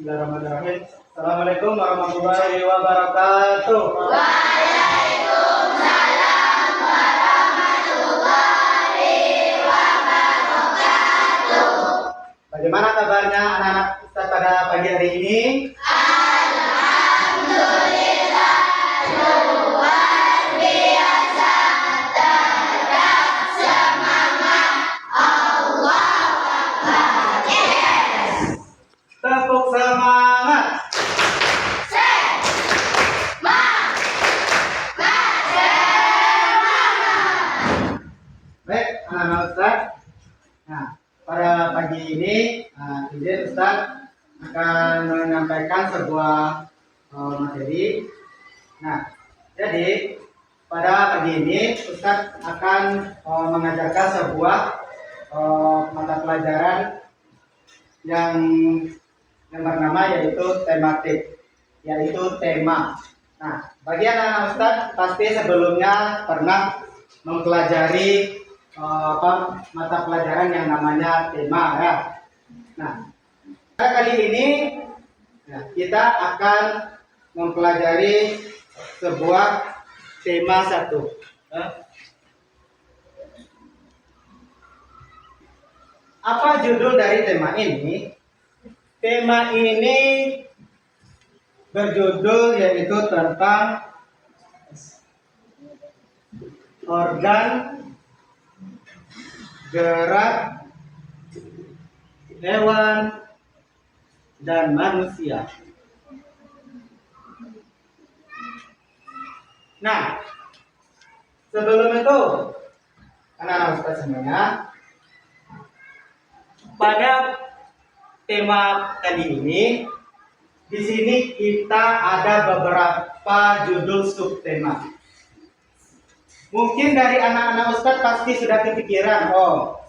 Bismillahirrahmanirrahim. Assalamualaikum warahmatullahi wabarakatuh. Waalaikumsalam warahmatullahi wabarakatuh. Bagaimana kabarnya anak-anak Ustaz pada pagi hari ini? Alhamdulillah, luar biasa, tetap semangat. Allah Akbar. Yes. Tepuk semangat. Baik, anak-anak Ustaz. Nah, pada pagi ini, izin Ustaz akan menyampaikan sebuah materi. Nah, jadi pada pagi ini Ustaz akan mengajarkan sebuah mata pelajaran yang bernama yaitu tematik, yaitu tema. Nah, bagi anak-anak Ustaz pasti sebelumnya pernah mempelajari mata pelajaran yang namanya tema ya. Nah, pada kali ini kita akan mempelajari sebuah tema satu. Apa judul dari tema ini? Tema ini berjudul yaitu tentang organ gerak hewan dan manusia. Nah, sebelum itu, anak-anak Ustaz semuanya, pada tema kali ini, di sini kita ada beberapa judul subtema. Mungkin dari anak-anak Ustaz pasti sudah kepikiran,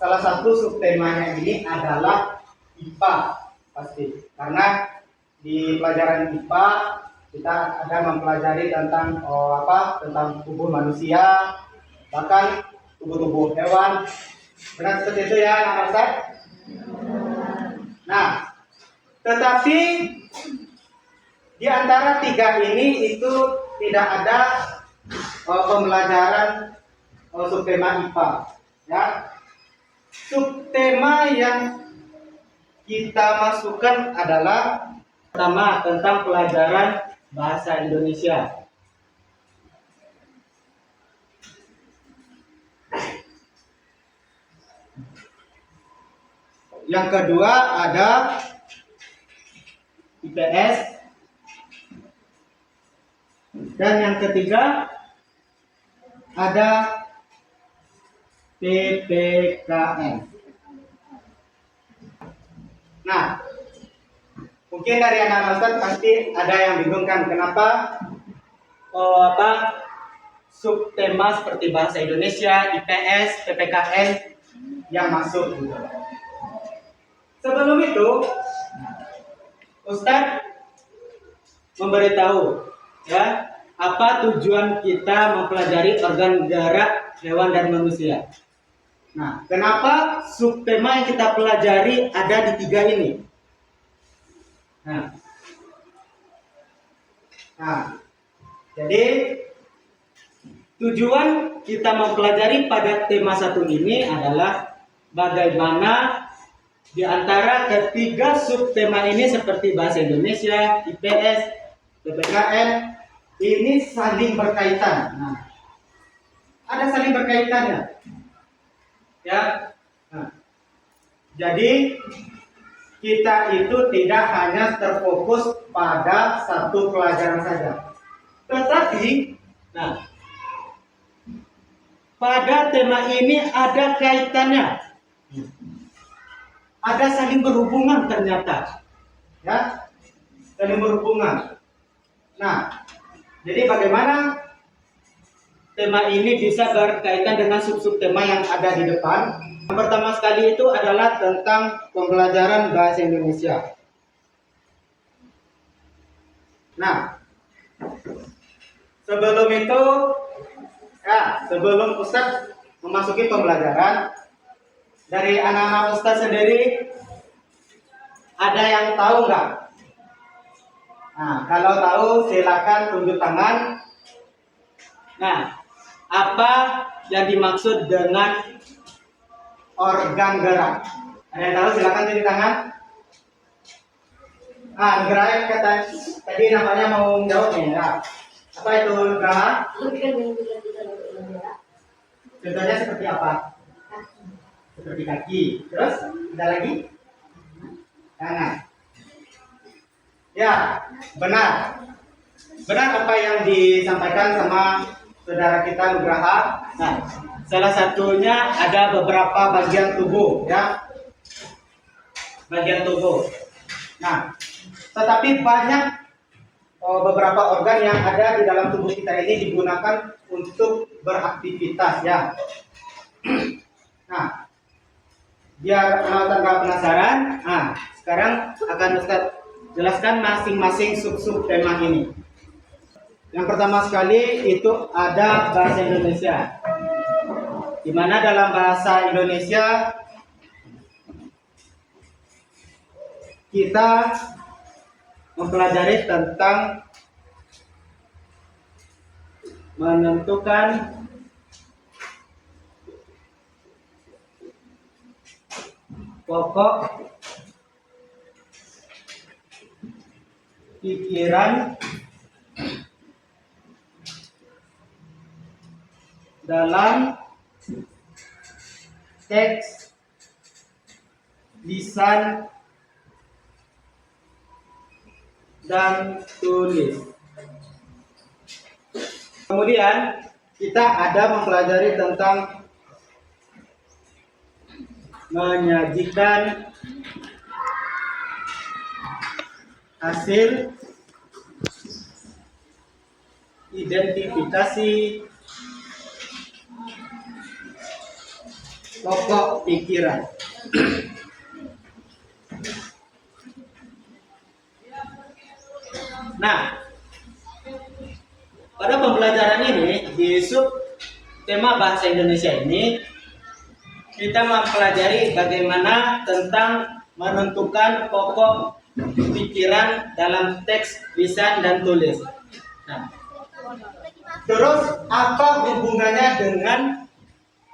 salah satu subtemanya ini adalah IPA, pasti. Karena di pelajaran IPA kita ada mempelajari tentang tentang tubuh manusia, bahkan tubuh-tubuh hewan. Benar seperti itu ya, anak-anak Ustaz? Nah, tetapi di antara tiga ini itu tidak ada pembelajaran subtema IPA, ya. Subtema yang kita masukkan adalah pertama tentang pelajaran bahasa Indonesia. Yang kedua ada IPS, dan yang ketiga ada PPKN. Nah, mungkin dari anak-anak Ustaz pasti ada yang bingung kan, kenapa subtema seperti bahasa Indonesia, IPS, PPKN yang masuk gitu. Sebelum itu, Ustaz memberitahu ya, apa tujuan kita mempelajari organ gerak hewan dan manusia. Nah, kenapa subtema yang kita pelajari ada di tiga ini? Nah, jadi tujuan kita mempelajari pada tema satu ini adalah bagaimana di antara ketiga subtema ini seperti bahasa Indonesia, IPS, PPKN ini saling berkaitan. Nah, ada saling berkaitannya, ya. Nah, jadi kita itu tidak hanya terfokus pada satu pelajaran saja, tetapi, pada tema ini ada kaitannya, ada saling berhubungan ternyata, ya, saling berhubungan. Nah, jadi bagaimana tema ini bisa berkaitan dengan sub-subtema yang ada di depan? Yang pertama sekali itu adalah tentang pembelajaran bahasa Indonesia. Nah, sebelum itu, sebelum Ustaz memasuki pembelajaran, dari anak-anak Ustaz sendiri, ada yang tahu nggak Nah, kalau tahu silakan tunjuk tangan. Nah, apa yang dimaksud dengan organ gerak? Ada yang tahu silakan tunjuk tangan. Ah, gerak kata tadi namanya mau jawab nih. Nah, apa itu gerak? Contohnya seperti apa? Seperti kaki. Terus ada lagi? Tangan. Ya, benar. Benar apa yang disampaikan sama saudara kita Nugraha. Nah, salah satunya ada beberapa bagian tubuh, ya. Bagian tubuh. Nah, tetapi banyak beberapa organ yang ada di dalam tubuh kita ini digunakan untuk beraktivitas, ya. Nah, biar Ustaz nggak penasaran, nah sekarang akan Ustaz jelaskan masing-masing sub-sub tema ini. Yang pertama sekali itu ada bahasa Indonesia, di mana dalam bahasa Indonesia kita mempelajari tentang menentukan pokok pikiran dalam teks, lisan, dan tulis. Kemudian kita ada mempelajari tentang menyajikan hasil identifikasi pokok pikiran. Nah, pada pembelajaran ini di sub tema bahasa Indonesia ini kita mempelajari bagaimana tentang menentukan pokok pikiran dalam teks, lisan, dan tulis. Nah, terus apa hubungannya dengan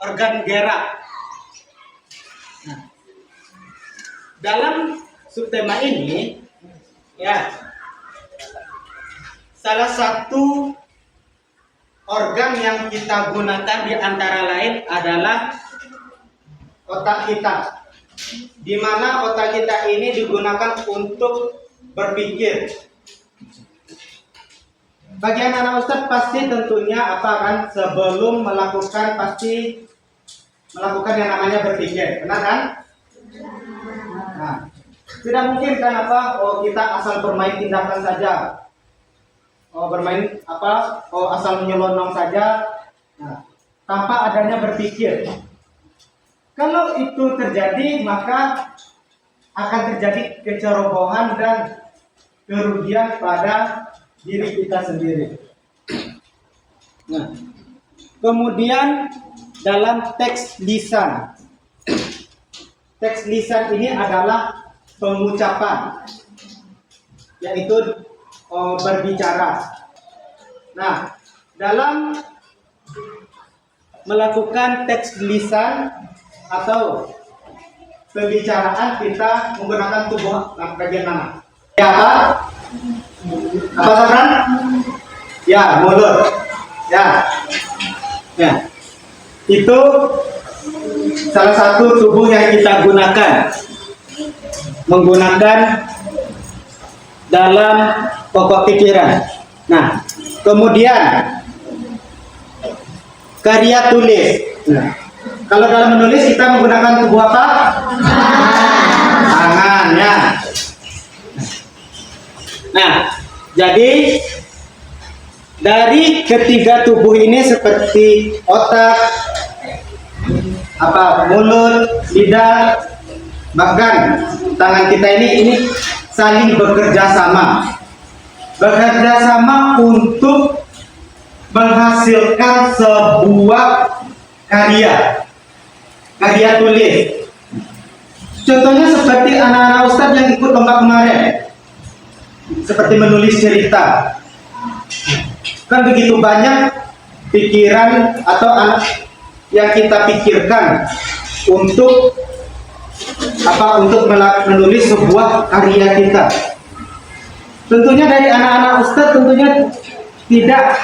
organ gerak? Nah, dalam subtema ini, ya, salah satu organ yang kita gunakan di antara lain adalah otak kita, di mana otak kita ini digunakan untuk berpikir. Bagi anak-anak Ustadz pasti tentunya apa kan sebelum melakukan pasti melakukan yang namanya berpikir, benar kan? Nah, tidak mungkin kan apa? Oh, kita asal bermain tindakan saja. Oh, bermain apa? Oh, asal menyelonong saja. Nah, tanpa adanya berpikir. Kalau itu terjadi, maka akan terjadi kecerobohan dan kerugian pada diri kita sendiri. Nah, kemudian dalam teks lisan. Teks lisan ini adalah pengucapan, yaitu berbicara. Nah, dalam melakukan teks lisan atau pembicaraan kita menggunakan tubuh bagian mana? Ya, apa? Apa Safran? Ya, mulut. Ya. Ya. Itu salah satu tubuh yang kita gunakan menggunakan dalam pokok pikiran. Nah, kemudian karya tulis. Nah, kalau dalam menulis kita menggunakan tubuh apa? Tangan, ya. Nah, jadi dari ketiga tubuh ini seperti otak, mulut, lidah, bahkan tangan kita ini saling bekerja sama untuk menghasilkan sebuah karya tulis. Contohnya seperti anak-anak Ustadz yang ikut lomba kemarin. seperti menulis cerita. Kan begitu banyak pikiran atau yang kita pikirkan untuk menulis sebuah karya kita. Tentunya dari anak-anak Ustadz tentunya tidak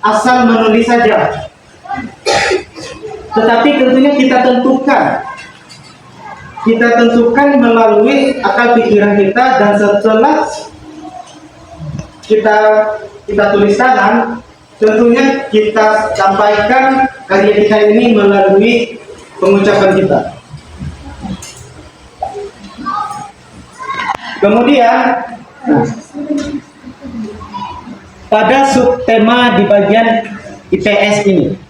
asal menulis saja, tetapi tentunya kita tentukan melalui akal pikiran kita, dan setelah kita tulis tangan, tentunya kita sampaikan karya kita ini melalui pengucapan kita. Kemudian pada subtema di bagian IPS ini,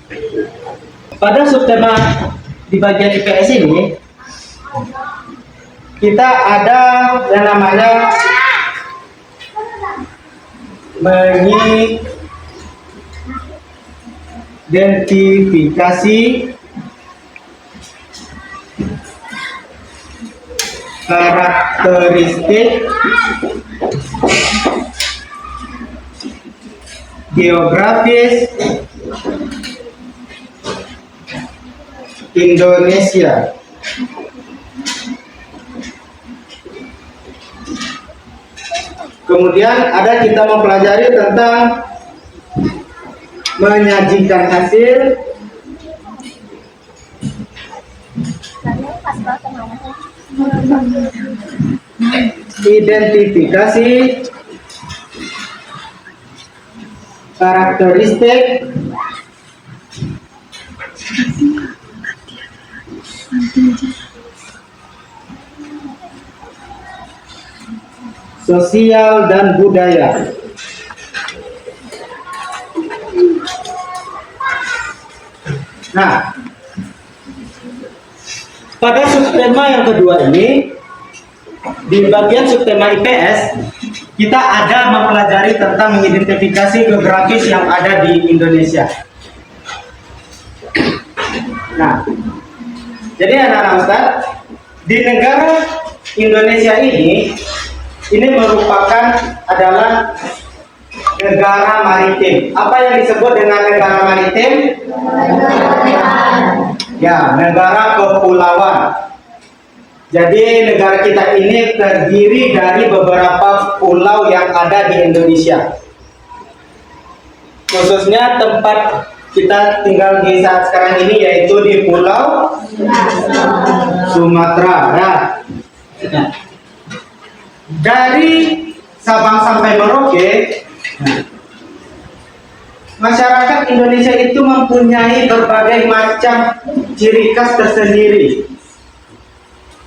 kita ada yang namanya mengidentifikasi karakteristik geografis Indonesia. Kemudian kita mempelajari tentang menyajikan hasil identifikasi karakteristik sosial dan budaya. Nah, pada subtema yang kedua ini, di bagian subtema IPS, kita ada mempelajari tentang mengidentifikasi geografis yang ada di Indonesia. Nah, jadi anak-anak Ustadz, di negara Indonesia ini merupakan adalah negara maritim. Apa yang disebut dengan negara maritim? Ya, negara kepulauan. Jadi negara kita ini terdiri dari beberapa pulau yang ada di Indonesia. Khususnya tempat kita tinggal di saat sekarang ini yaitu di Pulau Sumatera. Nah, dari Sabang sampai Merauke, masyarakat Indonesia itu mempunyai berbagai macam ciri khas tersendiri.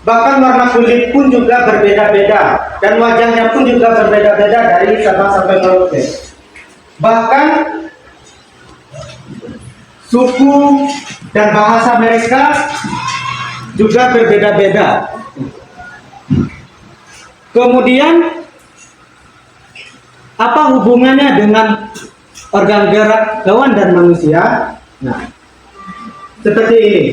Bahkan warna kulit pun juga berbeda-beda, dan wajahnya pun juga berbeda-beda dari Sabang sampai Merauke. Bahkan suku dan bahasa mereka juga berbeda-beda. Kemudian apa hubungannya dengan organ gerak hewan dan manusia? Nah, seperti ini.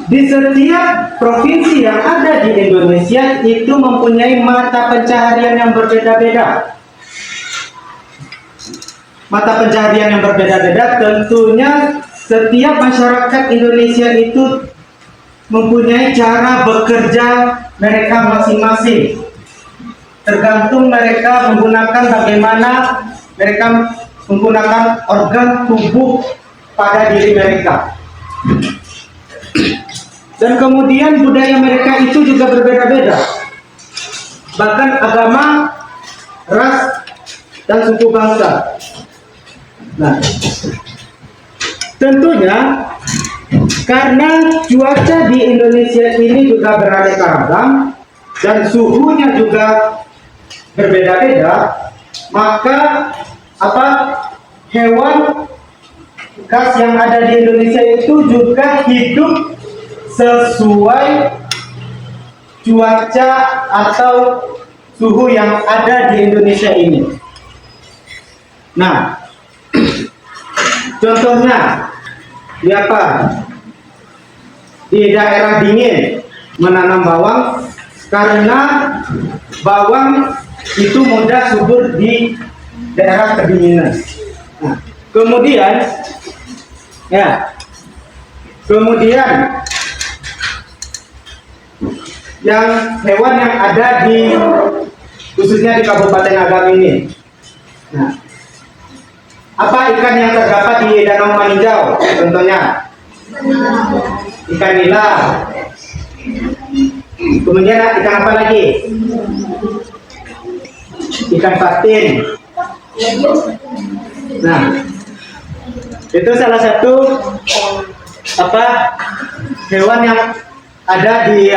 Di setiap provinsi yang ada di Indonesia itu mempunyai mata pencaharian yang berbeda-beda. Mata pencaharian yang berbeda-beda, tentunya setiap masyarakat Indonesia itu mempunyai cara bekerja mereka masing-masing. Tergantung mereka menggunakan bagaimana mereka menggunakan organ tubuh pada diri mereka. Dan kemudian budaya mereka itu juga berbeda-beda. Bahkan agama, ras, dan suku bangsa. Nah, tentunya karena cuaca di Indonesia ini juga beraneka ragam dan suhunya juga berbeda-beda, maka hewan khas yang ada di Indonesia itu juga hidup sesuai cuaca atau suhu yang ada di Indonesia ini. Nah, contohnya di apa? Di daerah dingin menanam bawang karena bawang itu mudah subur di daerah kedinginan. Nah, kemudian yang hewan yang ada di khususnya di Kabupaten Agam ini. Nah, apa ikan yang terdapat di Danau Maninjau? Contohnya ikan nila. Kemudian ikan apa lagi? Ikan patin. Nah, itu salah satu hewan yang ada di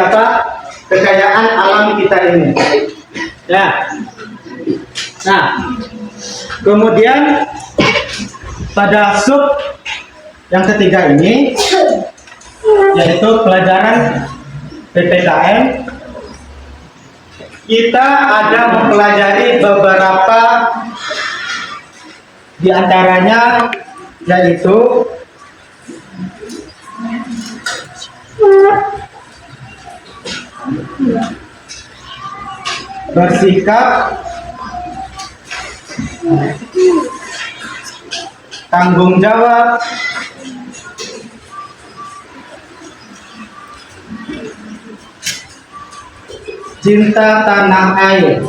kekayaan alam kita ini. Ya. Nah, kemudian pada sub yang ketiga ini yaitu pelajaran PPKN, kita ada mempelajari beberapa di antaranya yaitu bersikap, tanggung jawab, cinta tanah air.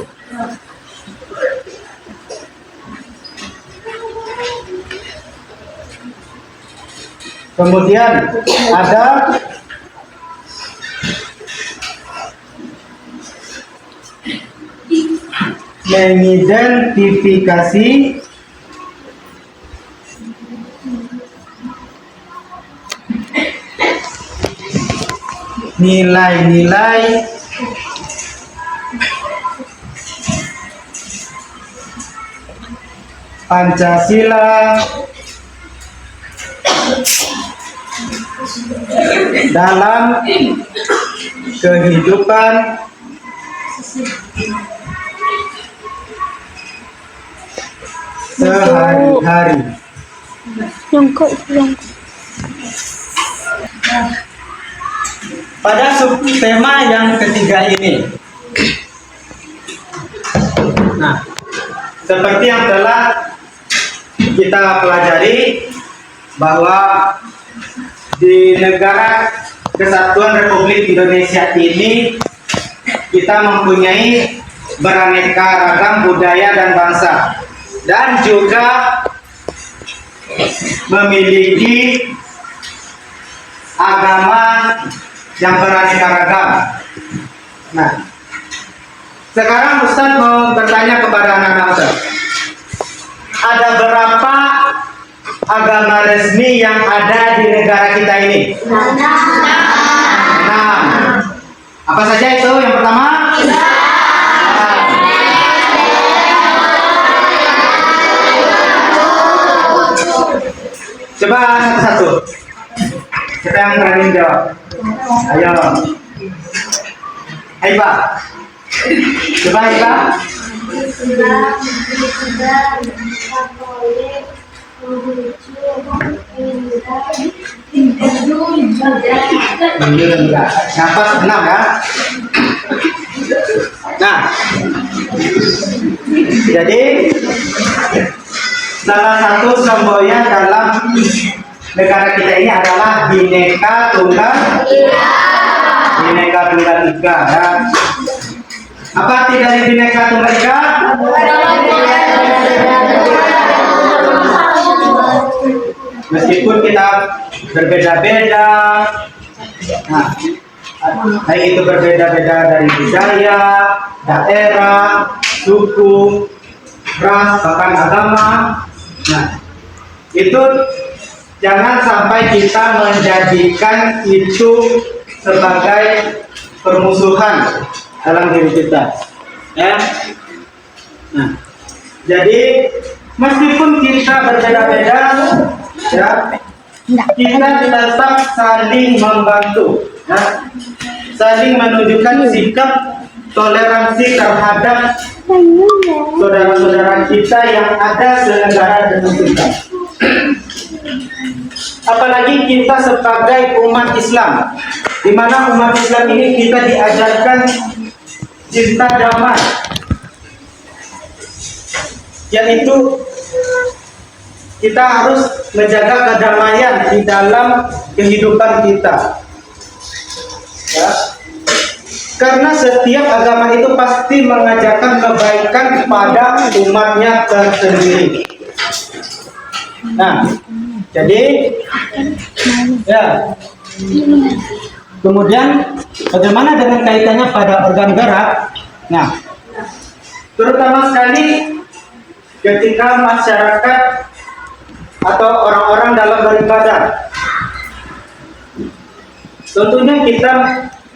Kemudian ada mengidentifikasi nilai-nilai Pancasila dalam kehidupan sehari-hari. Pada subtema yang ketiga ini, nah, seperti yang telah kita pelajari bahwa di negara Kesatuan Republik Indonesia ini kita mempunyai beraneka ragam budaya dan bangsa, dan juga memiliki agama yang beraneka ragam. Nah, sekarang Ustaz mau bertanya kepada anak-anak Ustaz, ada berapa agama resmi yang ada di negara kita ini? 6. Apa saja itu? Yang pertama, coba satu-satu. Siapa yang berani jawab? Ayo. Aiba. Coba Aiba. Nafas 6 ya. Nah, jadi salah satu semboyan dalam negara kita ini adalah Bhinneka Tunggal Ika ya. Apa arti dari Bhinneka Tunggal Ika? Meskipun kita berbeda-beda, nah, baik itu berbeda-beda dari budaya, daerah, suku, ras, bahkan agama. Nah, itu jangan sampai kita menjadikan itu sebagai permusuhan dalam diri kita, ya. Nah, jadi meskipun kita berbeda-beda, ya, kita tetap saling membantu, ya, saling menunjukkan sikap toleransi terhadap saudara-saudara kita yang ada senegara dengan kita. Apalagi kita sebagai umat Islam, di mana umat Islam ini kita diajarkan cinta damai, yaitu kita harus menjaga kedamaian di dalam kehidupan kita. Ya. Karena setiap agama itu pasti mengajarkan kebaikan kepada umatnya tersendiri. Nah, jadi ya. Kemudian bagaimana dengan kaitannya pada organ gerak? Nah, terutama sekali ketika masyarakat atau orang-orang dalam beribadah, tentunya kita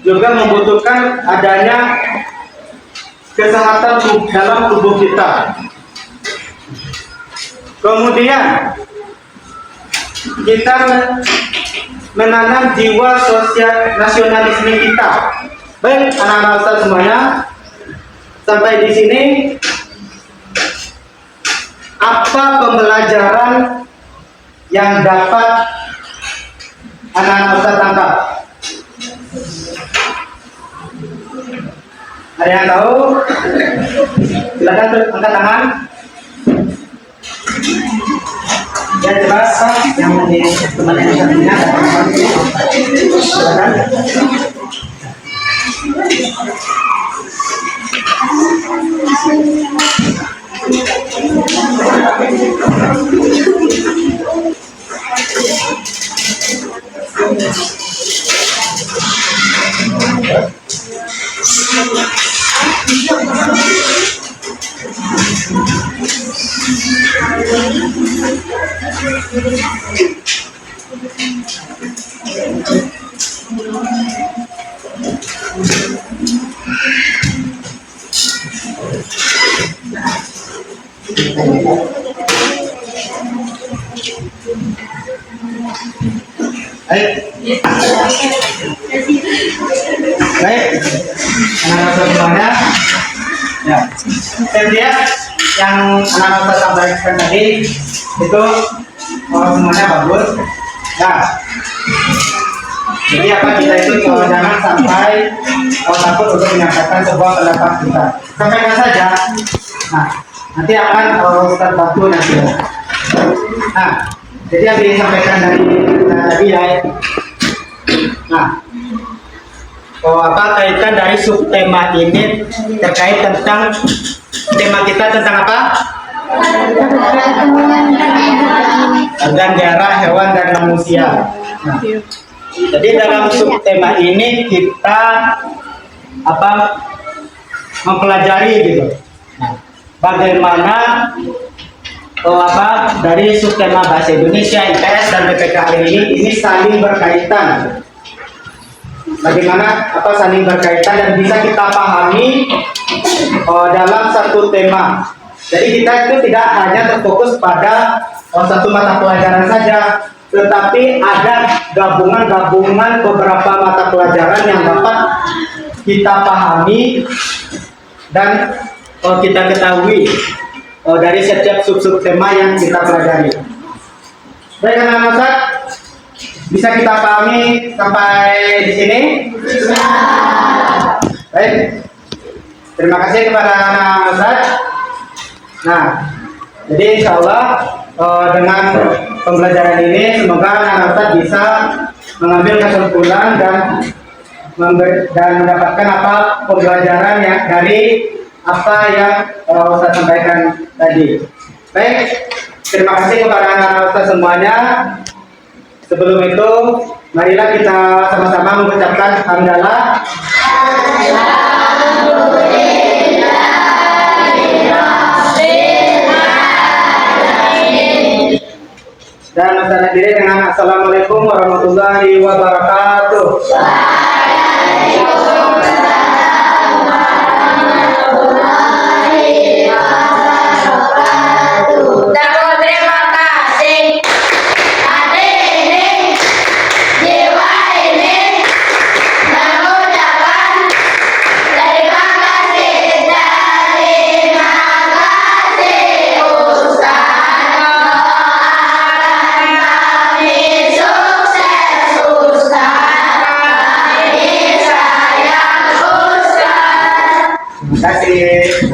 juga membutuhkan adanya kesehatan dalam tubuh kita. Kemudian kita menanam jiwa sosial nasionalisme kita. Baik anak-anak Ustaz semuanya, sampai di sini apa pembelajaran yang dapat anak-anak Ustaz tangkap? Ada yang tahu? Silakan angkat tangan. Ya jelas Pak, yang menjadi teman yang satunya. Silakan. Baik, anak-anak semuanya, ya, saya lihat yang anak-anak sampaikan tadi itu semuanya bagus. Nah, jadi apa kita itu jangan sampai takut untuk menyampaikan sebuah pendapat kita. Sampaikan saja. Nah, nanti akan Ustaz bantu nanti. Nah, jadi yang disampaikan dari tadi ya. Nah, apa kaitan dari subtema ini terkait tentang tema kita tentang apa? Organ darah hewan dan manusia. Nah, jadi dalam subtema ini kita apa mempelajari gitu. Nah, bagaimana apa dari subtema bahasa Indonesia, IPS dan PPKN ini saling berkaitan. Bagaimana apa saling berkaitan dan bisa kita pahami dalam satu tema. Jadi kita itu tidak hanya terfokus pada satu mata pelajaran saja, tetapi ada gabungan-gabungan beberapa mata pelajaran yang dapat kita pahami dan kita ketahui dari setiap sub-sub tema yang kita pelajari. Baik anak-anak Ustaz, bisa kita pahami sampai di sini? Baik, terima kasih kepada anak-anak Ustaz. Nah, jadi insya Allah dengan pembelajaran ini semoga anak-anak Ustaz bisa mengambil kesimpulan dan mendapatkan apa pembelajaran yang dari apa yang Ustaz sampaikan tadi. Baik, terima kasih kepada anak-anak Ustaz semuanya. Sebelum itu, marilah kita sama-sama mengucapkan hamdalah. Dan masalah diri dengan Assalamualaikum warahmatullahi wabarakatuh. Sukses Ustaz, kami saya Terima kasih.